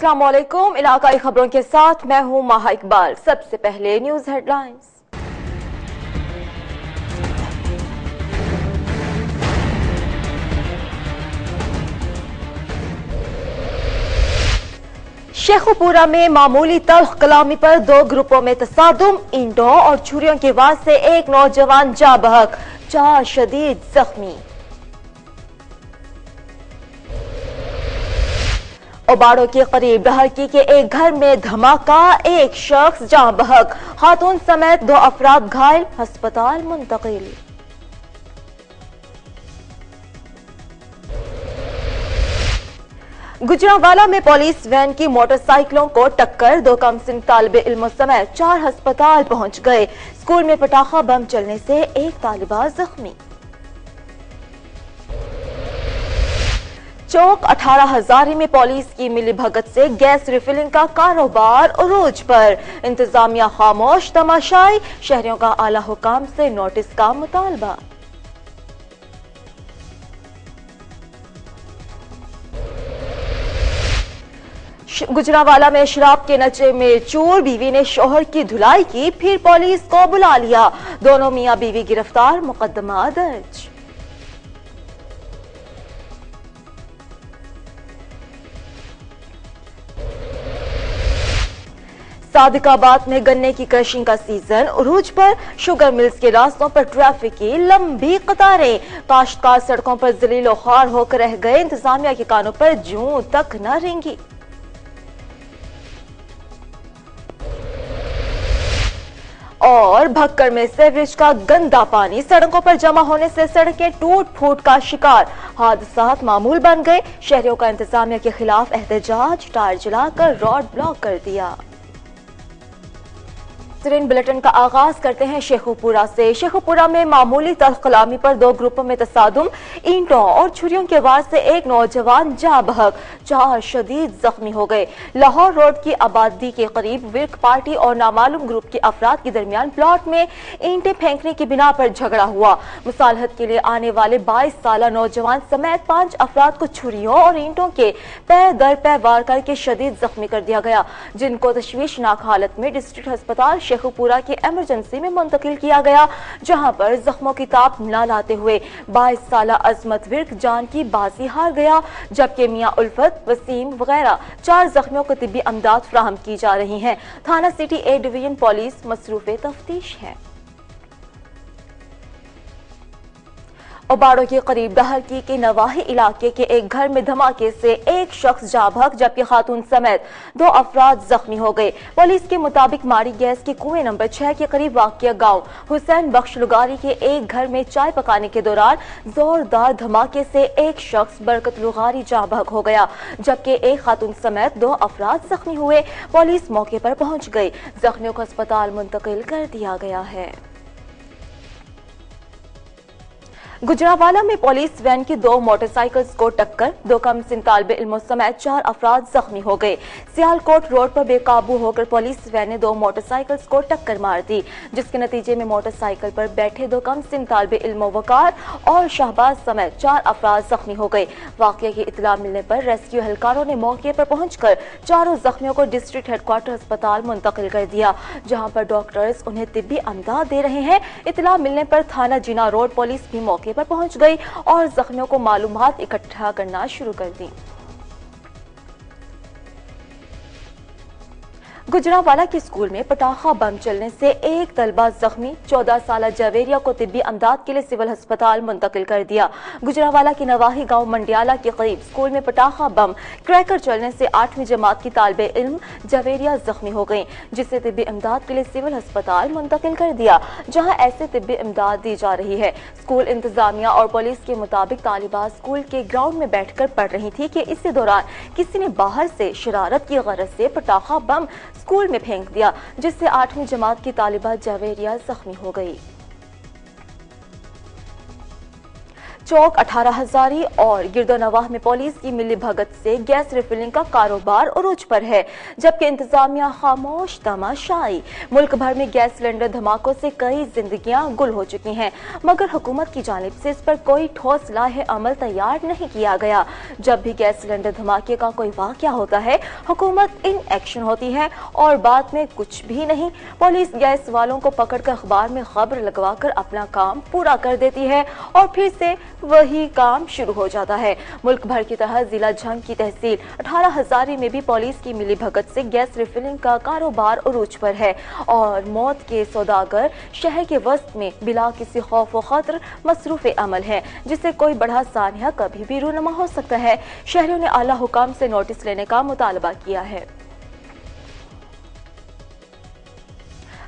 अस्सलाम वालेकुम। इलाकाई खबरों के साथ मैं हूं माहा इकबाल। सबसे पहले न्यूज हेडलाइंस। शेखुपुरा में मामूली तल्ख कलामी पर दो ग्रुपों में तसादुम, ईंटों और छुरियों की आवाज से एक नौजवान जा बहक, 4 शदीद जख्मी। ओबाड़ो के करीब डहरकी के एक घर में धमाका, एक शख्स जाँ बहक, खातून समेत 2 अफराद घायल, अस्पताल मुंतकिल। गुजरांवाला में पुलिस वैन की मोटरसाइकिलों को टक्कर, 2 कमसिन तालिबे इल्मों समेत 4 अस्पताल पहुंच गए। स्कूल में पटाखा बम चलने से एक तालिबा जख्मी। चौक 18 हजारी में पुलिस की मिली भगत से गैस रिफिलिंग का कारोबार उरूज पर, इंतजामिया खामोश, तमाशाई, शहरियों का आला हुकाम से नोटिस का मुतालबा। गुजरांवाला में शराब के नशे में चूर, बीवी ने शोहर की धुलाई की, फिर पुलिस को बुला लिया। दोनों मियां बीवी गिरफ्तार, मुकदमा दर्ज। सादिकाबाद में गन्ने की क्रशिंग का सीजन उरूज पर, शुगर मिल्स के रास्तों पर ट्रैफिक की लंबी कतारें, काश्तकार सड़कों पर जलीलो ख्वार होकर रह गए, इंतजामिया के कानों पर जूं तक न रेंगी। और भक्कड़ में सीवरेज का गंदा पानी सड़कों पर जमा होने से सड़कें टूट फूट का शिकार, हादसात मामूल बन गए। शहरियों का इंतजामिया के खिलाफ एहतजाज, टायर जलाकर रोड ब्लॉक कर दिया। बुलेटिन का आगाज करते हैं शेखुपुरा से। शेखुपुरा में मामूली तल्ख कलामी पर 2 ग्रुपों में तसादुम, ईंटों और छुरियों के वार से एक नौजवान जा बहक, 4 शदीद जख्मी हो गए। लाहौर रोड की आबादी के करीब विर्क पार्टी और नामालूम ग्रुप के अफराद के दरमियान प्लॉट में ईंटें फेंकने की बिना पर झगड़ा हुआ। मुसालहत के लिए आने वाले 22 साला नौजवान समेत 5 अफराद को छुरियों और ईंटों के पैर दर पैर वार करके शदीद जख्मी कर दिया गया, जिनको तशवीशनाक हालत में डिस्ट्रिक्ट अस्पताल शेखुपुरा की इमरजेंसी में मुंतकिल किया गया, जहां पर जख्मों की ताप न लाते हुए 22 साला अजमत विर्क जान की बाजी हार गया, जबकि मियां उल्फत, वसीम वगैरह 4 जख्मियों को तिब्बी अमदाद फराहम की जा रही हैं। थाना सिटी ए डिवीजन पुलिस मसरूफे तफ्तीश है। ओबाड़ो के करीब डहरकी के नवाही इलाके के एक घर में धमाके से एक शख्स जा बहक, जबकि खातून समेत 2 अफराद जख्मी हो गए। पुलिस के मुताबिक मारी गैस के कुएं नंबर 6 के करीब वाक़िया गांव हुसैन बख्श लुगारी के एक घर में चाय पकाने के दौरान जोरदार धमाके से एक शख्स बरकत लुगारी जा बहक हो गया, जबकि एक खातून समेत 2 अफराद जख्मी हुए। पुलिस मौके पर पहुंच गई, जख्मियों को अस्पताल मुंतकिल कर दिया गया है। गुजरांवाला में पुलिस वैन की 2 मोटरसाइकिल्स को टक्कर, 2 कमसिन तालिबे इल्मों समेत 4 अफराद जख्मी हो गए। सियालकोट रोड पर बेकाबू होकर पुलिस वैन ने 2 मोटरसाइकिल्स को टक्कर मार दी, जिसके नतीजे में मोटरसाइकिल पर बैठे 2 कमसिन तालिबे इल्मों वकार और शाहबाज समेत 4 अफराद जख्मी हो गए। वाकये की इतला मिलने पर रेस्क्यू एहलकारों ने मौके पर पहुंचकर चारों जख्मियों को डिस्ट्रिक्ट हेडक्वार्टर अस्पताल मुंतकिल कर दिया, जहां पर डॉक्टर्स उन्हें तिब्बी अमदाद दे रहे हैं। इतला मिलने पर थाना जिना रोड पुलिस भी मौके पर पहुंच गई और जख्मियों को मालूमात इकट्ठा करना शुरू कर दी। गुजरांवाला के स्कूल में पटाखा बम चलने से एक तलबा जख्मी, 14 साला जवेरिया को तिब्बी अमदाद के लिए सिविल अस्पताल मुंतकिल कर दिया। गुजरांवाला के नवाही गांव मंडियाला के करीब स्कूल में पटाखा बम क्रैकर चलने से 8वीं जमात की तालिबे इल्म जवेरिया जख्मी हो गई, जिसे तिब्बी इमदाद के लिए सिविल अस्पताल मुंतकिल कर दिया, जहां ऐसे तिब्बी इमदाद दी जा रही है। स्कूल इंतजामिया और पुलिस के मुताबिक तालिबा स्कूल के ग्राउंड में बैठकर पढ़ रही थी कि इसी दौरान किसी ने बाहर से शरारत की गरज से पटाखा बम स्कूल में फेंक दिया, जिससे 8वीं जमात की तालिबा जवेरिया जख्मी हो गई। चौक 18 हजारी और गिरदोनवाह में पुलिस की मिली भगत से गैस रिफिलिंग का कारोबार उरूज पर है, जबकि इंतजामिया खामोश तमाशाई। मुल्क भर में गैस सिलेंडर धमाकों से कई जिंदगियां गुल हो चुकी हैं, मगर हुकूमत की जानिब से इस पर कोई ठोस लाहे अमल तैयार नहीं किया गया। जब भी गैस सिलेंडर धमाके का कोई वाकया होता है, हुकूमत इन एक्शन होती है और बाद में कुछ भी नहीं। पुलिस गैस वालों को पकड़कर अखबार में खबर लगवाकर अपना काम पूरा कर देती है और फिर से वही काम शुरू हो जाता है। मुल्क भर की तरह जिला झंग की तहसील 18 हजारी में भी पुलिस की मिली भगत से गैस रिफिलिंग का कारोबार उरूज पर है और मौत के सौदागर शहर के वस्त में बिला किसी खौफ व खतर मसरूफ अमल है, जिससे कोई बड़ा सानिया कभी भी रूनमा हो सकता है। शहरियों ने आला हुकाम से नोटिस लेने का मुतालबा किया है।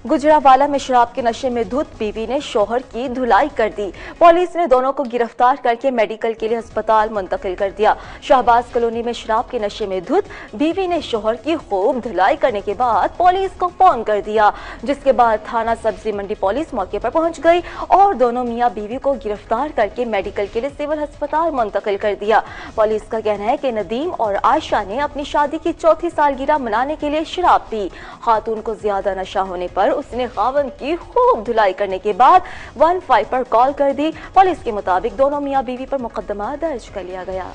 गुजरावाला में शराब के नशे में धुत बीवी ने शोहर की धुलाई कर दी। पुलिस ने दोनों को गिरफ्तार करके मेडिकल के लिए अस्पताल मुंतकिल कर दिया। शाहबाज कॉलोनी में शराब के नशे में धुत बीवी ने शोहर की खूब धुलाई करने के बाद पुलिस को फोन कर दिया, जिसके बाद थाना सब्जी मंडी पुलिस मौके पर पहुंच गई और दोनों मियां बीवी को गिरफ्तार करके मेडिकल के लिए सिविल अस्पताल मुंतकिल कर दिया। पुलिस का कहना है कि नदीम और आयशा ने अपनी शादी की चौथी सालगिरह मनाने के लिए शराब पी। खातून को ज्यादा नशा होने पर उसने खावन की खूब धुलाई करने के बाद 15 पर कॉल कर दी। पुलिस के मुताबिक दोनों मियां बीवी पर मुकदमा दर्ज कर लिया गया।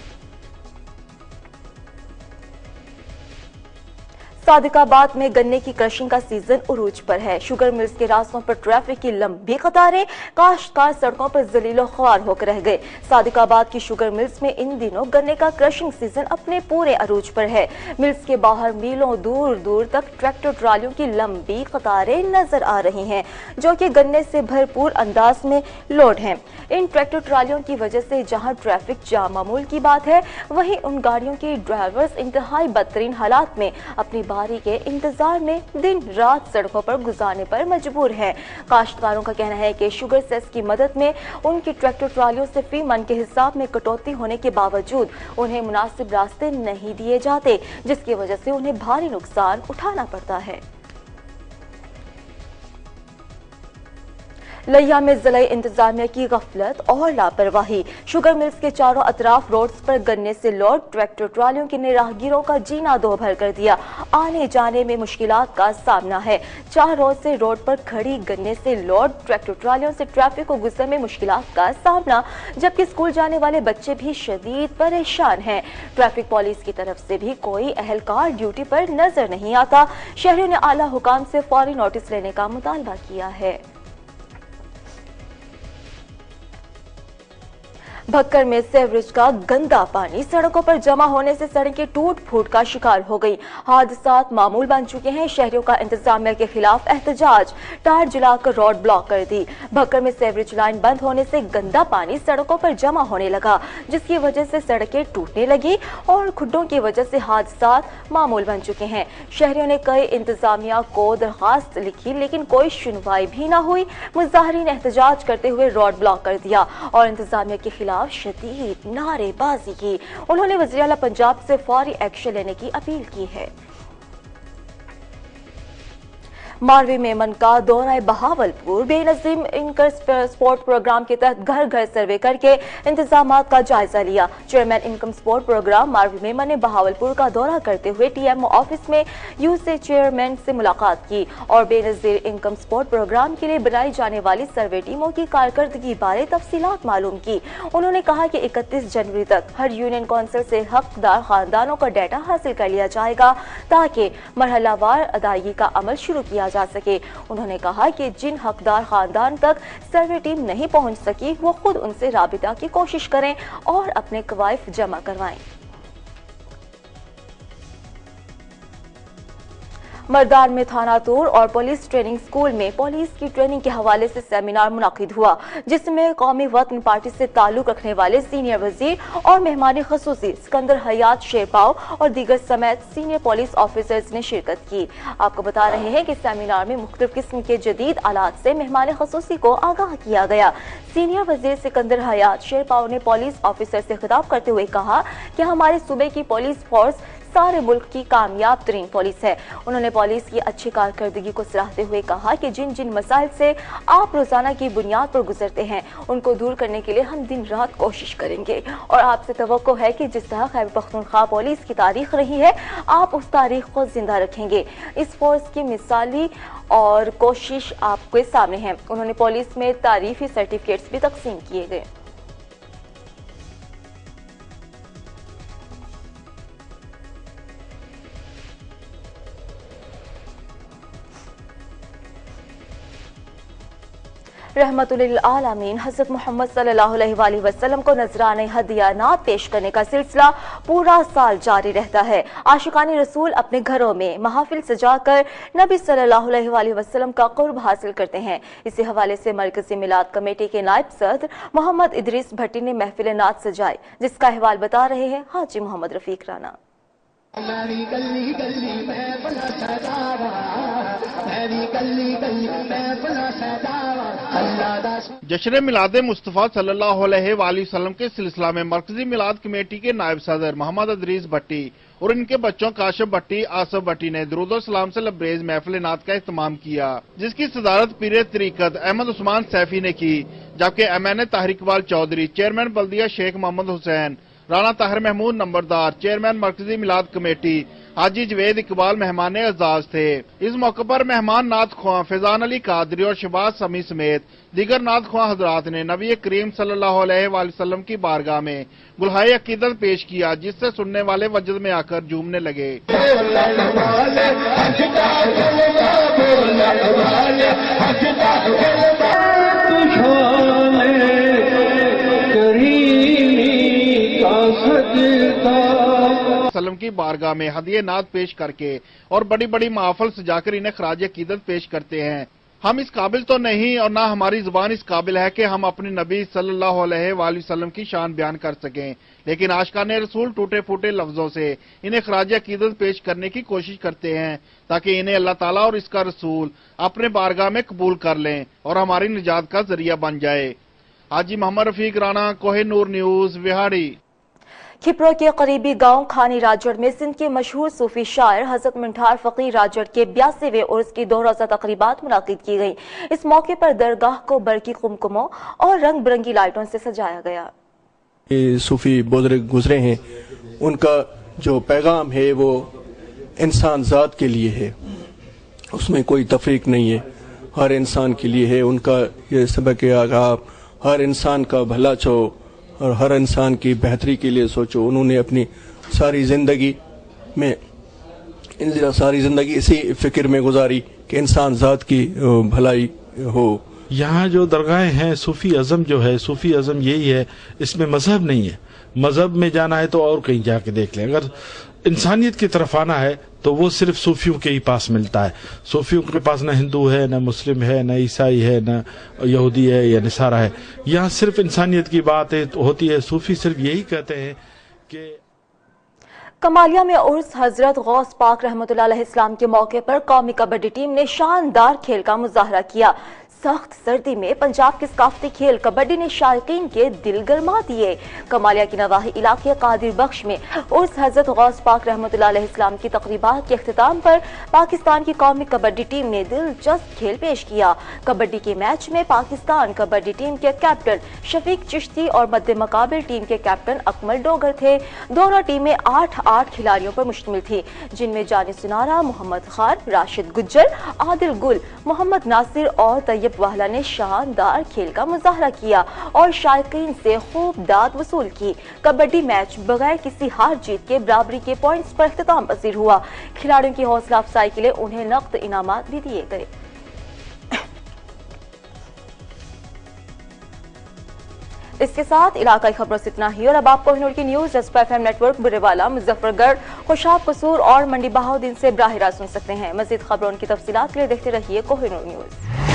सादिकाबाद में गन्ने की क्रशिंग का सीजन उरूज पर है। शुगर मिल्स के रास्तों पर ट्रैफिक की लंबी कतारें, काश्तकार सड़कों पर जलीलो ख्वार होकर रह गए। सादिकाबाद की शुगर मिल्स में इन दिनों गन्ने का क्रशिंग सीजन अपने पूरे अरूज पर है। मिल्स के बाहर मीलों दूर दूर तक ट्रैक्टर ट्रालियों की लंबी कतारें नजर आ रही हैं, जो कि गन्ने से भरपूर अंदाज में लोड हैं। इन ट्रैक्टर ट्रालियों की वजह से जहां ट्रैफिक जाम मामूल की बात है, वहीं उन गाड़ियों के ड्राइवर्स इंतहाई बदतरीन हालात में अपनी बारी के इंतजार में दिन रात सड़कों पर गुजारने पर मजबूर हैं। काश्तकारों का कहना है कि शुगर सेस की मदद में उनकी ट्रैक्टर ट्रालियों से फी मन के हिसाब में कटौती होने के बावजूद उन्हें मुनासिब रास्ते नहीं दिए जाते, जिसकी वजह से उन्हें भारी नुकसान उठाना पड़ता है। लिया में जिला इंतजामिया की गफलत और लापरवाही। शुगर मिल्स के चारों अतराफ रोड्स पर गन्ने से लोड ट्रैक्टर ट्रालियों के ने राहगीरों का जीना दो भर कर दिया। आने जाने में मुश्किलात का सामना है। 4 रोज से रोड पर खड़ी गन्ने से लोड ट्रैक्टर ट्रालियों से ट्रैफिक को गुजरने में मुश्किलात का सामना, जबकि स्कूल जाने वाले बच्चे भी शदीद परेशान हैं। ट्रैफिक पुलिस की तरफ से भी कोई अहलकार ड्यूटी पर नजर नहीं आता। शहरियों ने आला हुकाम से फौरी नोटिस लेने का मुतालबा किया है। भक्कर में सेवरेज का गंदा पानी सड़कों पर जमा होने से सड़कें टूट फूट का शिकार हो गई। हादसात मामूल बन चुके हैं। शहरियों का इंतजामिया के खिलाफ एहतजाज, टायर जलाकर रोड ब्लॉक कर दी। भक्कर में सेवरेज लाइन बंद होने से गंदा पानी सड़कों पर जमा होने लगा, जिसकी वजह से सड़कें टूटने लगी और खुड्डों की वजह से हादसात मामूल बन चुके हैं। शहरियों ने कई इंतजामिया को दरखास्त लिखी, लेकिन कोई सुनवाई भी न हुई। मुजाहिरीन ने एहतजाज करते हुए रोड ब्लॉक कर दिया और इंतजामिया के खिलाफ शदीद नारेबाजी की। उन्होंने वज़ीर आला पंजाब से फौरी एक्शन लेने की अपील की है। मारवी मेमन का दौरा बहावलपुर। बेनजीर इनकर स्पोर्ट प्रोग्राम के तहत घर घर सर्वे करके इंतजामात का जायजा लिया। चेयरमैन इनकम स्पोर्ट प्रोग्राम मारवी मेमन ने बहावलपुर का दौरा करते हुए टीएमओ ऑफिस में यूसे चेयरमैन से मुलाकात की और बेनजीर इनकम स्पोर्ट प्रोग्राम के लिए बनाई जाने वाली सर्वे टीमों की कारकर्दगी बारे तफसीलात मालूम की। उन्होंने कहा कि 31 जनवरी तक हर यूनियन कौंसिल से हकदार खानदानों का डाटा हासिल कर लिया जाएगा, ताकि मरहलावार अदायगी का अमल शुरू किया जा सके। उन्होंने कहा कि जिन हकदार खानदान तक सर्वे टीम नहीं पहुंच सकी, वो खुद उनसे राबिता की कोशिश करें और अपने कवायफ जमा करवाएं। मर्दान में थाना तूर और पुलिस ट्रेनिंग स्कूल में पुलिस की ट्रेनिंग के हवाले से सेमिनार मुनाकिद हुआ, जिसमें कौमी वतन पार्टी से ताल्लुक रखने वाले सीनियर वजीर और मेहमान खसूसी सिकंदर हयात शेरपाव और दीगर समेत सीनियर पुलिस ऑफिसर्स ने शिरकत की। आपको बता रहे हैं कि सेमिनार में मुख्तलिफ किस्म के जदीद आलात से मेहमान खसूसी को आगाह किया गया। सीनियर वजीर सिकंदर हयात शेरपाव ने पुलिस ऑफिसर से खिताब करते हुए कहा कि हमारे सूबे की पुलिस फोर्स सारे मुल्क की कामयाब तरीन पुलिस है। उन्होंने पुलिस की अच्छी कारकर्दगी को सराहते हुए कहा कि जिन जिन मसाइल से आप रोजाना की बुनियाद पर गुजरते हैं उनको दूर करने के लिए हम दिन रात कोशिश करेंगे और आपसे तवक्को है कि जिस तरह खैबर पख्तूनख्वा पुलिस की तारीख रही है आप उस तारीख को जिंदा रखेंगे। इस फोर्स की मिसाली और कोशिश आपके सामने है। उन्होंने पुलिस में तारीफी सर्टिफिकेट्स भी तकसीम किए गए। रहमतुल्लिल आलमीन हज़रत मोहम्मद सल्लल्लाहु अलैहि वसल्लम को नजराने हदियानात पेश करने का सिलसिला पूरा साल जारी रहता है। आशिकानी रसूल अपने घरों में महफिल सजाकर नबी सल्लल्लाहु अलैहि वसल्लम का कुर्ब हासिल करते हैं। इसी हवाले से मरकजी मिलाद कमेटी के नायब सदर मोहम्मद इदरीस भट्टी ने महफिल नात सजाई, जिसका अहवाल बता रहे हैं हाजी मोहम्मद रफीक राना। जश्न मिलाद मुस्तफ़ा सल्लल्लाहु अलैहि वसल्लम के सिलसिला में मरकजी मिलाद कमेटी के नायब सदर मोहम्मद इदरीस भट्टी और इनके बच्चों काशिफ भट्टी, आसफ भट्टी ने दुरूद सलाम से लबरेज महफिल नात का इत्माम किया, जिसकी सदारत पीर तरीकत अहमद उस्मान सैफी ने की, जबकि एमएनए ताहिर इकबाल चौधरी, चेयरमैन बल्दिया शेख मोहम्मद हुसैन, राना ताहिर महमूद नंबरदार, चेयरमैन मरकजी मिलाद कमेटी हाजी जवेद इकबाल मेहमान एजाज थे। इस मौके पर मेहमान नात ख्वां फैजान अली कादरी और शहबाज समी समेत दीगर नात ख्वां हजरात ने नबी करीम सल्लल्लाहु अलैहि वसल्लम की बारगाह में गुलहाए अकीदत पेश किया, जिससे सुनने वाले वजद में आकर झूमने लगे। सल्लम की बारगाह में हदिये नात पेश करके और बड़ी बड़ी महफिल सजाकर इन्हें खराज अकीदत पेश करते हैं। हम इस काबिल तो नहीं और ना हमारी जुबान इस काबिल है कि हम अपने नबी सल्लल्लाहु अलैहि वसल्लम की शान बयान कर सकें, लेकिन आशिकाने रसूल टूटे फूटे लफ्जों से इन्हें खराज अकीदत पेश करने की कोशिश करते हैं, ताकि इन्हें अल्लाह ताला और इसका रसूल अपने बारगाह में कबूल कर लें और हमारी निजात का जरिया बन जाए। हाजी मोहम्मद रफीक राना, कोहिनूर न्यूज, विहाड़ी। खिपरो के करीबी गांव खानी राजड़ में सिंध के मशहूर सूफी शायर हजरत मिंठार फकीर राजड़ के 82वें उर्स की 2 रोज़ा तकरीबात मुनाकिद की गई। इस मौके पर दरगाह को बरकी कुमकुमों और रंग बिरंगी लाइटों से सजाया गया। सूफी बुजुर्ग गुजरे हैं, उनका जो पैगाम है वो इंसान जात के लिए है, उसमें कोई तफरीक नहीं है, हर इंसान के लिए है। उनका ये सबक है कि आप हर इंसान का भला चाहो और हर इंसान की बेहतरी के लिए सोचो। उन्होंने अपनी सारी जिंदगी इसी फिक्र में गुजारी कि इंसान जात की भलाई हो। यहाँ जो दरगाहें हैं, सूफी अज़म जो है, सूफी अज़म यही है, इसमें मजहब नहीं है। मजहब में जाना है तो और कहीं जाके देख लें। अगर इंसानियत की तरफ आना है तो वो सिर्फ सूफियों के ही पास मिलता है। सूफियों के पास न हिंदू है, न मुस्लिम है, न ईसाई है, न यहूदी है या निसारा है। यहाँ सिर्फ इंसानियत की बात होती है। सूफी सिर्फ यही कहते हैं कि कमालिया में उर्स हजरत गौस पाक रहमतुल्लाह अलैहि इस्लाम के मौके पर कौमी कबड्डी टीम ने शानदार खेल का मुजाहरा किया। सख्त सर्दी में पंजाब के सकाफती खेल कबड्डी ने शायकीन के दिल गरमा दिए। कमालिया की नवाही इलाके कादिर बख्श में उर्स हजरत गौस पाक रहमतुल्लाह अलैहि इस्लाम की तकरीबात के अख्तिताम पर पाकिस्तान की कौमी कबड्डी टीम ने दिलचस्प खेल पेश किया। कबड्डी के मैच में पाकिस्तान कबड्डी टीम के कैप्टन शफीक चिश्ती और मद्दे मुकाबिल टीम के कैप्टन अकमल डोगर थे। दोनों टीमें 8 खिलाड़ियों पर मुश्तमिल थी, जिनमें जानी सुनारा, मोहम्मद खान, राशिद गुज्जर, आदिल गुल, मोहम्मद नासिर और तैयब वाहला ने शानदार खेल का मुजाहरा किया और शायकीन से खूब दाद वसूल की। कबड्डी मैच बगैर किसी हार जीत के बराबरी के पॉइंट्स पर इख्तिताम पसीर हुआ। खिलाड़ियों की हौसला अफजाई के लिए उन्हें नकद इनामात भी दिए गए। इसके साथ इलाकाई खबरों से इतना ही, और अब आप कोहिनूर की न्यूज जज़्बा FM नेटवर्क बुरेवाला, मुजफ्फरगढ़, खुशाब कसूर और मंडी बहाउद्दीन से बराह रास्त सुन सकते हैं। मजीद खबरों की तफसीलात के लिए देखते रहिए कोहिनूर न्यूज।